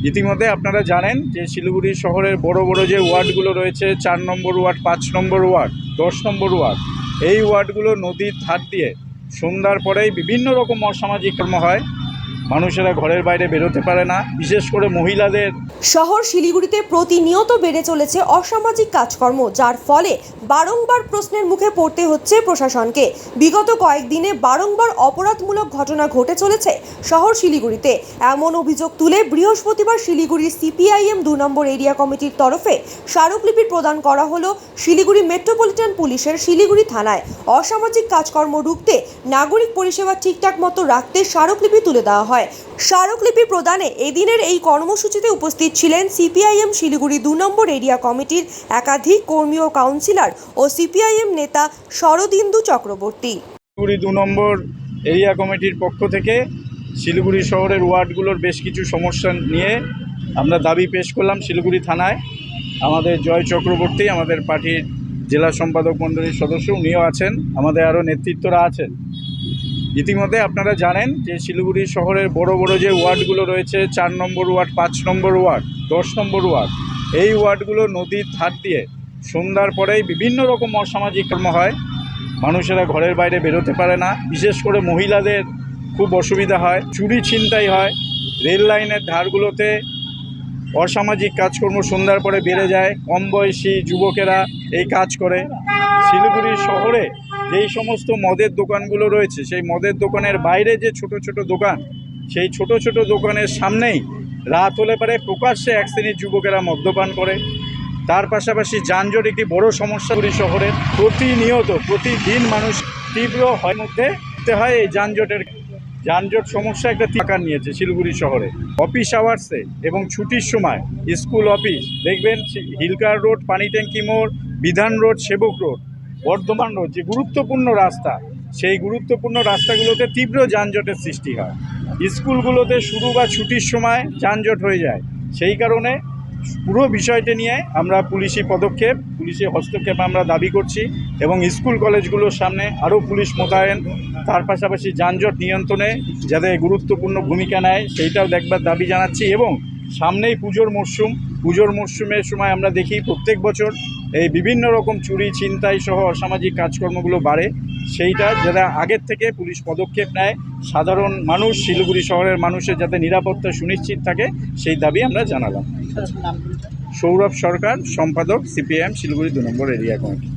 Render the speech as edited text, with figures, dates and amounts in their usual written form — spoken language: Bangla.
ইতিমধ্যে আপনারা জানেন যে শিলিগুড়ি শহরের বড় বড় যে ওয়ার্ডগুলো রয়েছে, 4 নম্বর ওয়ার্ড, 5 নম্বর ওয়ার্ড, 10 নম্বর ওয়ার্ড, এই ওয়ার্ডগুলো নদীর ধার দিয়ে সন্ধ্যার পরেই বিভিন্ন রকম অসামাজিক কর্ম হয়। মানুষেরা ঘরের বাইরে বেরোতে পারে না, বিশেষ করে মহিলাদের। শহর শিলিগুড়িতে প্রতিনিয়ত বেড়ে চলেছে অসামাজিক কাজকর্ম, যার ফলে বারংবার প্রশ্নের মুখে পড়তে হচ্ছে প্রশাসনকে। বিগত কয়েকদিনে বারংবার অপরাধমূলক ঘটনা ঘটে চলেছে শহর শিলিগুড়িতে। এমন অভিযোগ তুলে বৃহস্পতিবার শিলিগুড়ির সিপিআইএম 2 নম্বর এরিয়া কমিটির তরফে স্মারকলিপি প্রদান করা হলো শিলিগুড়ি মেট্রোপলিটন পুলিশের শিলিগুড়ি থানায়। অসামাজিক কাজকর্ম রুখতে, নাগরিক পরিষেবা ঠিকঠাক মতো রাখতে স্মারকলিপি তুলে দেওয়া হয়। স্মারকলিপি প্রদানে এদিনের এই কর্মসূচিতে উপস্থিত ছিলেন সিপিআইএম শিলিগুড়ি 2 নম্বর এরিয়া কমিটির একাধিক কর্মী ও কাউন্সিলর ও সিপিআইএম নেতা শরদিন্দু চক্রবর্তী। শিলিগুড়ি 2 নম্বর এরিয়া কমিটির পক্ষ থেকে শিলিগুড়ি শহরের ওয়ার্ডগুলোর বেশ কিছু সমস্যা নিয়ে আমরা দাবি পেশ করলাম শিলিগুড়ি থানায়। আমাদের জয় চক্রবর্তী, আমাদের পার্টির জেলা সম্পাদক মণ্ডলীর সদস্য, উনিও আছেন, আমাদের আরও নেতৃত্বরা আছেন। ইতিমধ্যে আপনারা জানেন যে শিলিগুড়ি শহরের বড় বড় যে ওয়ার্ডগুলো রয়েছে, 4 নম্বর ওয়ার্ড, 5 নম্বর ওয়ার্ড, 10 নম্বর ওয়ার্ড, এই ওয়ার্ডগুলো নদীর ধার দিয়ে সন্ধ্যার পরেই বিভিন্ন রকম অসামাজিক কর্ম হয়। মানুষেরা ঘরের বাইরে বেরোতে পারে না, বিশেষ করে মহিলাদের খুব অসুবিধা হয়, চুরি ছিনতাই হয়। রেল লাইনের ধারগুলোতে অসামাজিক কাজকর্ম সন্ধ্যার পরে বেড়ে যায়, কম বয়সী যুবকেরা এই কাজ করে। শিলিগুড়ি শহরে যেই সমস্ত মদের দোকানগুলো রয়েছে, সেই মদের দোকানের বাইরে যে ছোট ছোট দোকান, সেই ছোট ছোট দোকানের সামনেই রাত হলে পরে প্রকাশ্যে এক শ্রেণীর যুবকেরা মদ্যপান করে। তার পাশাপাশি যানজট একটি বড় সমস্যা শিলিগুড়ি শহরের। প্রতিদিন মানুষ তীব্র হয় মধ্যে হয় এই যানজট সমস্যা একটা আকার নিয়েছে শিলিগুড়ি শহরে। অফিস আওয়ার্সে এবং ছুটির সময় স্কুল অফিস দেখবেন, হিলকার রোড, পানি ট্যাঙ্কি মোড়, বিধান রোড, সেবক রোড, বর্ধমান রোড, যে গুরুত্বপূর্ণ রাস্তা, সেই গুরুত্বপূর্ণ রাস্তাগুলোতে তীব্র যানজটের সৃষ্টি হয়। স্কুলগুলোতে শুরু বা ছুটির সময় যানজট হয়ে যায়। সেই কারণে পুরো বিষয়টি নিয়ে আমরা পুলিশি হস্তক্ষেপ আমরা দাবি করছি এবং স্কুল কলেজগুলোর সামনে আরও পুলিশ মোতায়েন, তার পাশাপাশি যানজট নিয়ন্ত্রণে যাতে গুরুত্বপূর্ণ ভূমিকা নেয় সেইটাও দেখবার দাবি জানাচ্ছি। এবং সামনেই পুজোর মরশুমের সময় আমরা দেখি প্রত্যেক বছর এই বিভিন্ন রকম চুরি ছিনতাই সহ অসামাজিক কাজকর্মগুলো বাড়ে। সেইটা যাতে আগের থেকে পুলিশ পদক্ষেপ নেয়, সাধারণ মানুষ, শিলিগুড়ি শহরের মানুষের যাতে নিরাপত্তা সুনিশ্চিত থাকে, সেই দাবি আমরা জানালাম। সৌরভ সরকার, সম্পাদক, সিপিএম শিলিগুড়ি 2 নম্বর এরিয়া কমিটি।